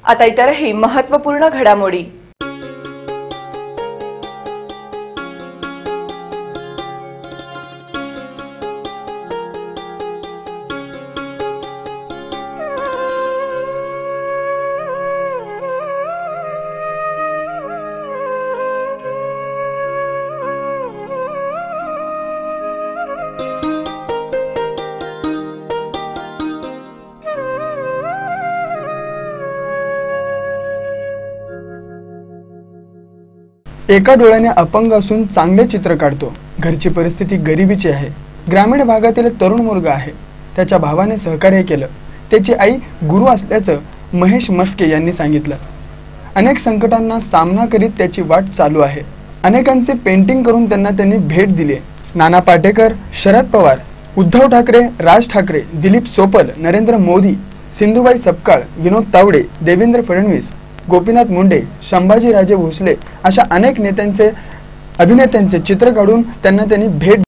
आता इतरही महत्त्वपूर्ण घडामोडी। एका डोळ्याने अपंग असून चांगले चित्र काढतो। घरची परिस्थिती गरिबीची आहे। ग्रामीण भागातील तरुण मुलगा आहे। त्याच्या भावाने सहकार्य केलं। त्याची आई गुरु असल्याचं महेश मस्के यांनी सांगितलं। अनेक संकटांना सामना करीत त्याची वाट चालू आहे। अनेकांचे पेंटिंग करून त्यांनी भेट दिली। नाना पाटेकर, शरद पवार, उद्धव ठाकरे, राज ठाकरे, दिलीप सोपल, नरेंद्र मोदी, सिंधुबाई सपकाळ, विनोद तावडे, देवेंद्र फडणवीस, गोपीनाथ मुंडे, संभाजीराजे भोसले अशा अनेक नेत्यांचे अभिनेत्यांचे चित्र काढून त्यांनी भेट